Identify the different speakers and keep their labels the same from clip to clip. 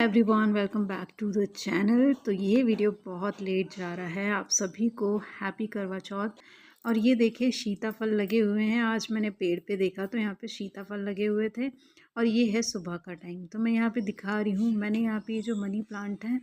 Speaker 1: Everyone, welcome back to the channel. तो ये video बहुत लेट जा रहा है। आप सभी को हैप्पी करवा चौथ। और ये देखिए सीताफल लगे हुए हैं। आज मैंने पेड़ पे देखा तो यहाँ पे सीताफल लगे हुए थे और ये है सुबह का टाइम। तो मैं यहाँ पे दिखा रही हूँ। मैंने यहाँ पे ये जो मनी प्लांट है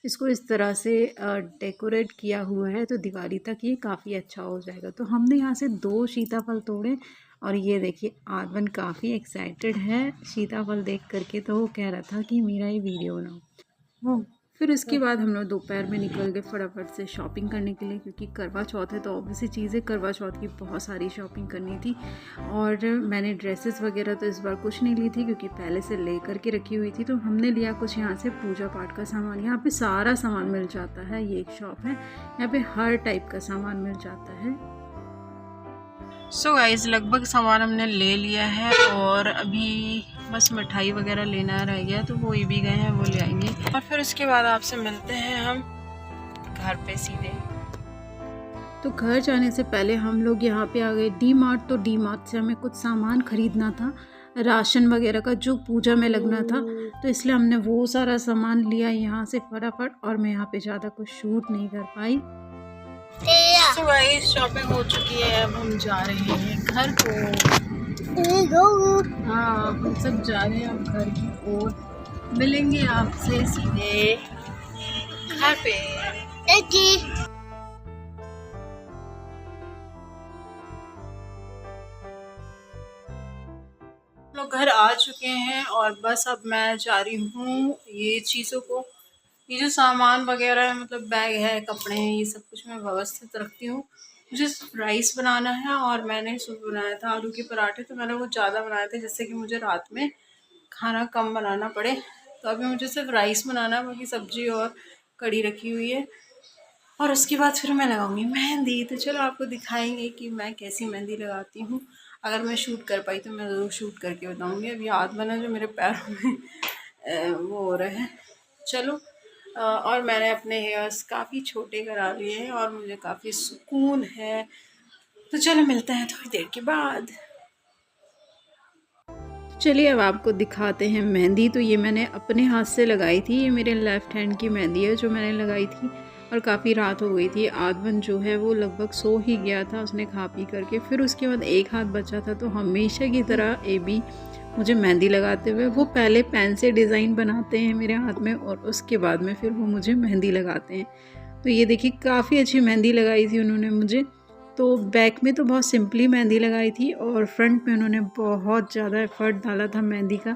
Speaker 1: इसको इस तरह से डेकोरेट किया हुआ है तो दिवाली तक ये काफ़ी अच्छा हो जाएगा। तो हमने यहाँ से 2 सीताफल तोड़े और ये देखिए आदमन काफ़ी एक्साइटेड है सीताफल देख करके। तो वो कह रहा था कि मेरा ये वीडियो बनाओ। वो फिर इसके बाद हम लोग दोपहर में निकल गए फटाफट से शॉपिंग करने के लिए, क्योंकि करवा चौथ है तो ऑब्वियसली चीज़ है, करवा चौथ की बहुत सारी शॉपिंग करनी थी। और मैंने ड्रेसेस वगैरह तो इस बार कुछ नहीं ली थी क्योंकि पहले से ले करके रखी हुई थी। तो हमने लिया कुछ यहाँ से पूजा पाठ का सामान। यहाँ पे सारा सामान मिल जाता है। ये एक शॉप है, यहाँ पे हर टाइप का सामान मिल जाता है।
Speaker 2: सो गाइस, लगभग सामान हमने ले लिया है और अभी बस मिठाई वगैरह लेना रह गया, तो वो भी गए हैं, वो ले आएंगे। और फिर उसके बाद आपसे मिलते हैं हम घर पे सीधे।
Speaker 1: तो घर जाने से पहले हम लोग यहाँ पे आ गए डी मार्ट। तो डी मार्ट से हमें कुछ सामान खरीदना था, राशन वगैरह का जो पूजा में लगना था। तो इसलिए हमने वो सारा सामान लिया यहाँ से फटाफट। और मैं यहाँ पे ज़्यादा कुछ शूट नहीं कर पाई।
Speaker 2: तो गाइस, शॉपिंग हो चुकी है, अब हम जा रहे हैं घर को। हाँ, हम सब जा रहे हैं अब घर की ओर। मिलेंगे आपसे सीधे घर पे। लोग घर आ चुके हैं और बस अब मैं जा रही हूँ ये चीज़ों को, ये जो सामान वगैरह है, मतलब बैग है, कपड़े हैं, ये सब कुछ मैं व्यवस्थित रखती हूँ। मुझे राइस बनाना है और मैंने सुबह बनाया था आलू के पराठे, तो मैंने वो ज़्यादा बनाए थे जिससे कि मुझे रात में खाना कम बनाना पड़े। तो अभी मुझे सिर्फ राइस बनाना है, बाकी सब्जी और कड़ी रखी हुई है। और उसके बाद फिर मैं लगाऊंगी मेहंदी। तो चलो आपको दिखाएंगे कि मैं कैसी मेहंदी लगाती हूँ। अगर मैं शूट कर पाई तो मैं ज़रूर शूट करके बताऊंगी। अभी हाथ बना जो मेरे पैरों में वो हो रहा है। चलो। और मैंने अपने हेयर्स काफ़ी छोटे करा लिए हैं और मुझे काफ़ी सुकून है। तो चलो मिलते हैं थोड़ी देर के बाद।
Speaker 1: चलिए अब आपको दिखाते हैं मेहंदी। तो ये मैंने अपने हाथ से लगाई थी। ये मेरे लेफ़्ट हैंड की मेहंदी है जो मैंने लगाई थी। और काफ़ी रात हो गई थी। आदमन जो है वो लगभग सो ही गया था, उसने खा पी करके। फिर उसके बाद एक हाथ बचा था, तो हमेशा की तरह ए बी मुझे मेहंदी लगाते हुए, वो पहले पेन से डिज़ाइन बनाते हैं मेरे हाथ में और उसके बाद में फिर वो मुझे मेहंदी लगाते हैं। तो ये देखिए काफ़ी अच्छी मेहंदी लगाई थी उन्होंने मुझे। तो बैक में तो बहुत सिंपली मेहंदी लगाई थी और फ्रंट में उन्होंने बहुत ज़्यादा एफर्ट डाला था मेहंदी का।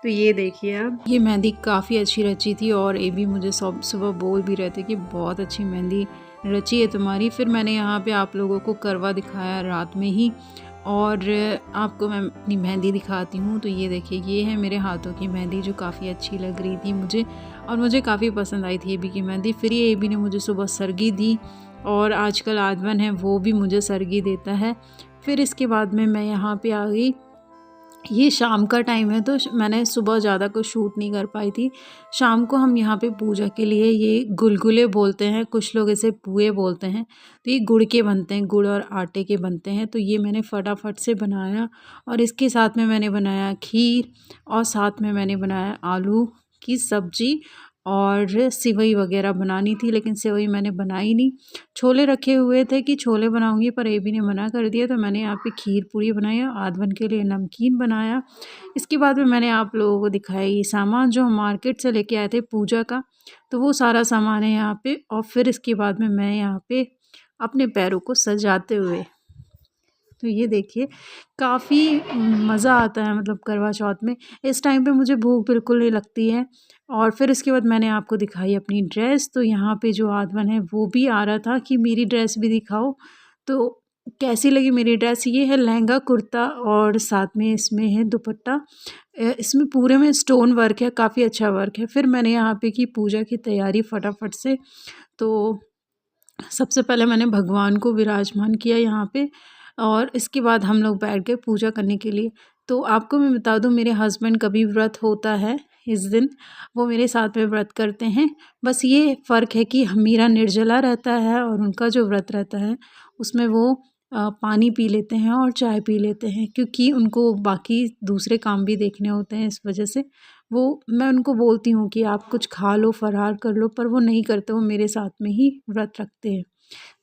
Speaker 1: तो ये देखिए आप, ये मेहंदी काफ़ी अच्छी रची थी और ये भी मुझे सुबह बोल भी रहे थे कि बहुत अच्छी मेहंदी रची है तुम्हारी। फिर मैंने यहाँ पे आप लोगों को करवा दिखाया रात में ही। और आपको मैं अपनी मेहंदी दिखाती हूँ। तो ये देखिए, ये है मेरे हाथों की मेहंदी जो काफ़ी अच्छी लग रही थी मुझे और मुझे काफ़ी पसंद आई थी ए बी की मेहंदी। फिर ये ए बी ने मुझे सुबह सरगी दी और आजकल आदमन है वो भी मुझे सरगी देता है। फिर इसके बाद में मैं यहाँ पे आ गई। ये शाम का टाइम है तो मैंने सुबह ज़्यादा कुछ शूट नहीं कर पाई थी। शाम को हम यहाँ पे पूजा के लिए ये गुलगुले बोलते हैं, कुछ लोग इसे पुए बोलते हैं। तो ये गुड़ के बनते हैं, गुड़ और आटे के बनते हैं। तो ये मैंने फटाफट से बनाया और इसके साथ में मैंने बनाया खीर और साथ में मैंने बनाया आलू की सब्जी और सेवई वगैरह बनानी थी, लेकिन सेवई मैंने बनाई नहीं। छोले रखे हुए थे कि छोले बनाऊंगी, पर ए बी ने मना कर दिया। तो मैंने यहाँ पे खीर पूरी बनाया, आदमन के लिए नमकीन बनाया। इसके बाद में मैंने आप लोगों को दिखाया ये सामान जो हम मार्केट से लेके आए थे पूजा का। तो वो सारा सामान है यहाँ पे। और फिर इसके बाद में मैं यहाँ पे अपने पैरों को सजाते हुए, तो ये देखिए काफ़ी मज़ा आता है, मतलब करवा चौथ में इस टाइम पे मुझे भूख बिल्कुल नहीं लगती है। और फिर इसके बाद मैंने आपको दिखाई अपनी ड्रेस। तो यहाँ पे जो आदमन है वो भी आ रहा था कि मेरी ड्रेस भी दिखाओ। तो कैसी लगी मेरी ड्रेस? ये है लहंगा कुर्ता और साथ में इसमें है दुपट्टा। इसमें पूरे में स्टोन वर्क है, काफ़ी अच्छा वर्क है। फिर मैंने यहाँ पे की पूजा की तैयारी फटाफट से। तो सबसे पहले मैंने भगवान को विराजमान किया यहाँ पे और इसके बाद हम लोग बैठ गए पूजा करने के लिए। तो आपको मैं बता दूँ, मेरे हस्बैंड का भी व्रत होता है इस दिन, वो मेरे साथ में व्रत करते हैं। बस ये फ़र्क है कि मेरा निर्जला रहता है और उनका जो व्रत रहता है उसमें वो पानी पी लेते हैं और चाय पी लेते हैं, क्योंकि उनको बाकी दूसरे काम भी देखने होते हैं। इस वजह से मैं उनको बोलती हूँ कि आप कुछ खा लो, फरार कर लो, पर वो नहीं करते, वो मेरे साथ में ही व्रत रखते हैं।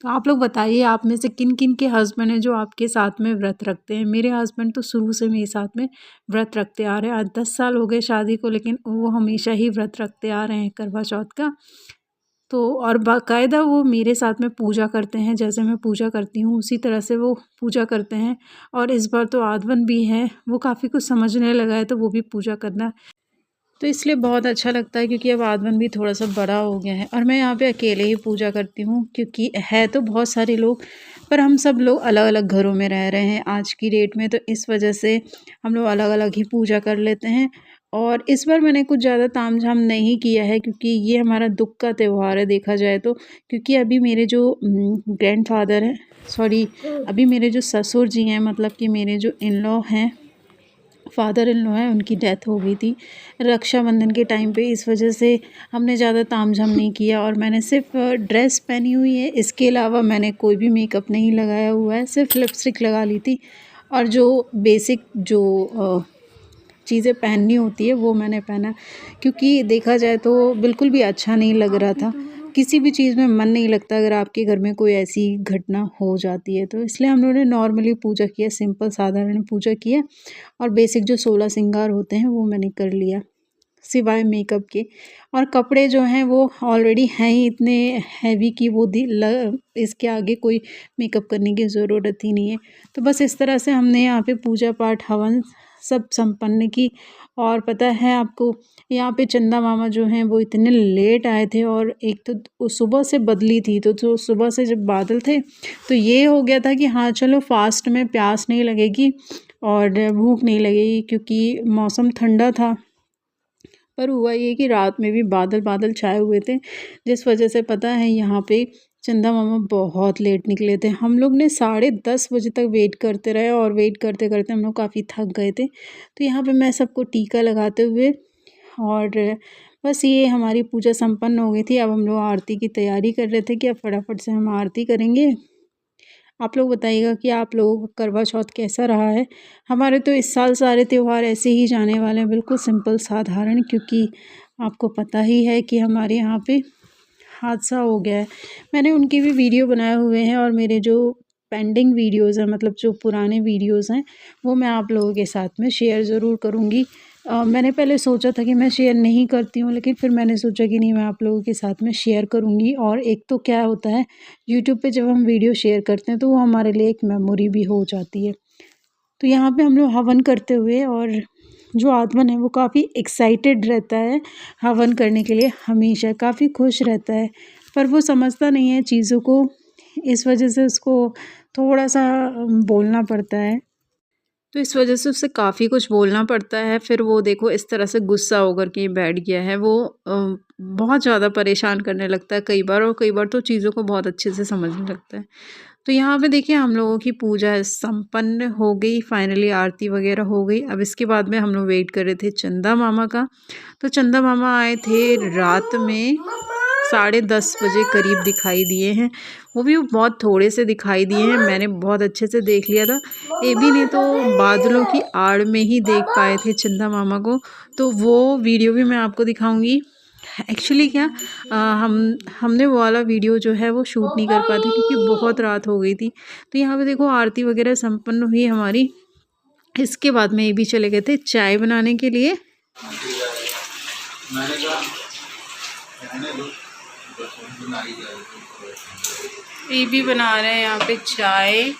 Speaker 1: तो आप लोग बताइए, आप में से किन किन के हस्बैंड हैं जो आपके साथ में व्रत रखते हैं। मेरे हस्बैंड तो शुरू से मेरे साथ में व्रत रखते आ रहे हैं। आज 10 साल हो गए शादी को, लेकिन वो हमेशा ही व्रत रखते आ रहे हैं करवा चौथ का। तो और बाकायदा वो मेरे साथ में पूजा करते हैं, जैसे मैं पूजा करती हूँ उसी तरह से वो पूजा करते हैं। और इस बार तो आधवन भी है, वो काफ़ी कुछ समझने लगा है, तो वो भी पूजा करना, तो इसलिए बहुत अच्छा लगता है, क्योंकि अब आधवन भी थोड़ा सा बड़ा हो गया है। और मैं यहाँ पे अकेले ही पूजा करती हूँ, क्योंकि है तो बहुत सारे लोग, पर हम सब लोग अलग अलग घरों में रह रहे हैं आज की डेट में, तो इस वजह से हम लोग अलग अलग ही पूजा कर लेते हैं। और इस बार मैंने कुछ ज़्यादा तामझाम नहीं किया है, क्योंकि ये हमारा दुख का त्यौहार है देखा जाए तो। क्योंकि अभी मेरे जो ग्रैंडफादर हैं, सॉरी, अभी मेरे जो ससुर जी हैं, मतलब कि मेरे जो इन लॉ हैं, फादर इन लॉ है, उनकी डेथ हो गई थी रक्षाबंधन के टाइम पे। इस वजह से हमने ज़्यादा तामझाम नहीं किया, और मैंने सिर्फ ड्रेस पहनी हुई है। इसके अलावा मैंने कोई भी मेकअप नहीं लगाया हुआ है, सिर्फ लिपस्टिक लगा ली थी। और जो बेसिक जो चीज़ें पहननी होती है वो मैंने पहना, क्योंकि देखा जाए तो बिल्कुल भी अच्छा नहीं लग रहा था। किसी भी चीज़ में मन नहीं लगता अगर आपके घर में कोई ऐसी घटना हो जाती है, तो इसलिए हम लोगों ने नॉर्मली पूजा किया, सिंपल साधारण पूजा किया। और बेसिक जो 16 श्रृंगार होते हैं वो मैंने कर लिया, सिवाय मेकअप के। और कपड़े जो हैं वो ऑलरेडी हैं ही इतने हैवी कि वो इसके आगे कोई मेकअप करने की ज़रूरत ही नहीं है। तो बस इस तरह से हमने यहाँ पे पूजा पाठ हवन सब संपन्न की। और पता है आपको, यहाँ पे चंदा मामा जो हैं वो इतने लेट आए थे, और एक तो सुबह से बदली थी, तो जो सुबह से जब बादल थे तो ये हो गया था कि हाँ चलो फास्ट में प्यास नहीं लगेगी और भूख नहीं लगेगी, क्योंकि मौसम ठंडा था। पर हुआ ये कि रात में भी बादल बादल छाए हुए थे, जिस वजह से पता है यहाँ पे चंदा मामा बहुत लेट निकले थे। हम लोग ने 10:30 बजे तक वेट करते रहे, और वेट करते करते हम लोग काफ़ी थक गए थे। तो यहाँ पे मैं सबको टीका लगाते हुए, और बस ये हमारी पूजा संपन्न हो गई थी। अब हम लोग आरती की तैयारी कर रहे थे कि अब फटाफट से हम आरती करेंगे। आप लोग बताइएगा कि आप लोगों का करवा चौथ कैसा रहा है। हमारे तो इस साल सारे त्यौहार ऐसे ही जाने वाले हैं, बिल्कुल सिंपल साधारण, क्योंकि आपको पता ही है कि हमारे यहाँ पे हादसा हो गया है। मैंने उनके भी वीडियो बनाए हुए हैं, और मेरे जो पेंडिंग वीडियोज़ हैं, मतलब जो पुराने वीडियोज़ हैं, वो मैं आप लोगों के साथ में शेयर ज़रूर करूँगी। मैंने पहले सोचा था कि मैं शेयर नहीं करती हूँ, लेकिन फिर मैंने सोचा कि नहीं, मैं आप लोगों के साथ में शेयर करूँगी। और एक तो क्या होता है, यूट्यूब पे जब हम वीडियो शेयर करते हैं तो वो हमारे लिए एक मेमोरी भी हो जाती है। तो यहाँ पे हम लोग हवन करते हुए, और जो आत्मन है वो काफ़ी एक्साइटेड रहता है हवन करने के लिए, हमेशा काफ़ी खुश रहता है, पर वो समझता नहीं है चीज़ों को। इस वजह से उसको थोड़ा सा बोलना पड़ता है, तो इस वजह से उससे काफ़ी कुछ बोलना पड़ता है। फिर वो देखो इस तरह से गुस्सा होकर के बैठ गया है, वो बहुत ज़्यादा परेशान करने लगता है कई बार, और कई बार तो चीज़ों को बहुत अच्छे से समझने लगता है। तो यहाँ पे देखिए हम लोगों की पूजा संपन्न हो गई, फाइनली आरती वगैरह हो गई। अब इसके बाद में हम लोग वेट कर रहे थे चंदा मामा का। तो चंदा मामा आए थे रात में 10:30 बजे करीब दिखाई दिए हैं, वो भी बहुत थोड़े से दिखाई दिए हैं। मैंने बहुत अच्छे से देख लिया था, एबी ने तो बादलों की आड़ में ही देख पाए थे चंदा मामा को, तो वो वीडियो भी मैं आपको दिखाऊंगी। एक्चुअली क्या हमने वो वाला वीडियो जो है वो शूट नहीं कर पाए थे, क्योंकि बहुत रात हो गई थी। तो यहाँ पे देखो आरती वगैरह संपन्न हुई हमारी। इसके बाद में ये भी चले गए थे चाय बनाने के लिए। ये भी बना रहे हैं यहाँ पे चाय,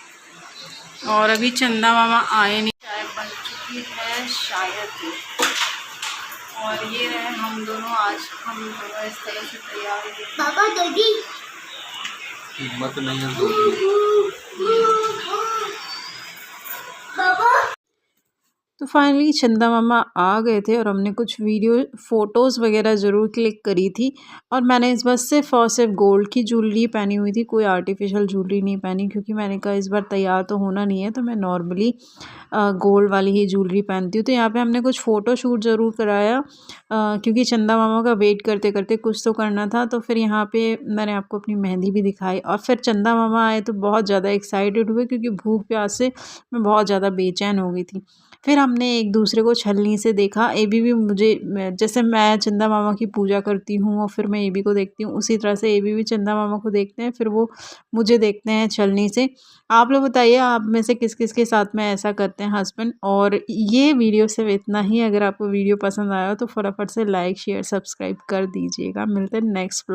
Speaker 1: और अभी चंदा मामा आए नहीं। चाय बन चुकी है शायद, और ये रहे हम दोनों। आज हम दोनों इस तरह से तैयार हुए। पापा दीदी हिम्मत नहीं है पापा। तो फाइनली चंदा मामा आ गए थे और हमने कुछ वीडियो फ़ोटोज़ वगैरह ज़रूर क्लिक करी थी। और मैंने इस बार सिर्फ़ और सिर्फ गोल्ड की ज्वेलरी पहनी हुई थी, कोई आर्टिफ़िशियल ज्वेलरी नहीं पहनी, क्योंकि मैंने कहा इस बार तैयार तो होना नहीं है, तो मैं नॉर्मली गोल्ड वाली ही ज्वेलरी पहनती हूँ। तो यहाँ पे हमने कुछ फ़ोटो शूट ज़रूर कराया, क्योंकि चंदा मामा का वेट करते करते कुछ तो करना था। तो फिर यहाँ पे मैंने आपको अपनी मेहंदी भी दिखाई और फिर चंदा मामा आए तो बहुत ज़्यादा एक्साइटेड हुए, क्योंकि भूख प्यास से मैं बहुत ज़्यादा बेचैन हो गई थी। फिर हमने एक दूसरे को छलनी से देखा। एबी भी मुझे जैसे मैं चंदा मामा की पूजा करती हूँ और फिर मैं एबी को देखती हूँ, उसी तरह से एबी भी चंदा मामा को देखते हैं, फिर वो मुझे देखते हैं छलनी से। आप लोग बताइए, आप में से किस किस के साथ में ऐसा करते हैं हस्बैंड। और ये वीडियो सिर्फ इतना ही। अगर आपको वीडियो पसंद आया हो तो फटाफट से लाइक शेयर सब्सक्राइब कर दीजिएगा। मिलते हैं नेक्स्ट ब्लॉग।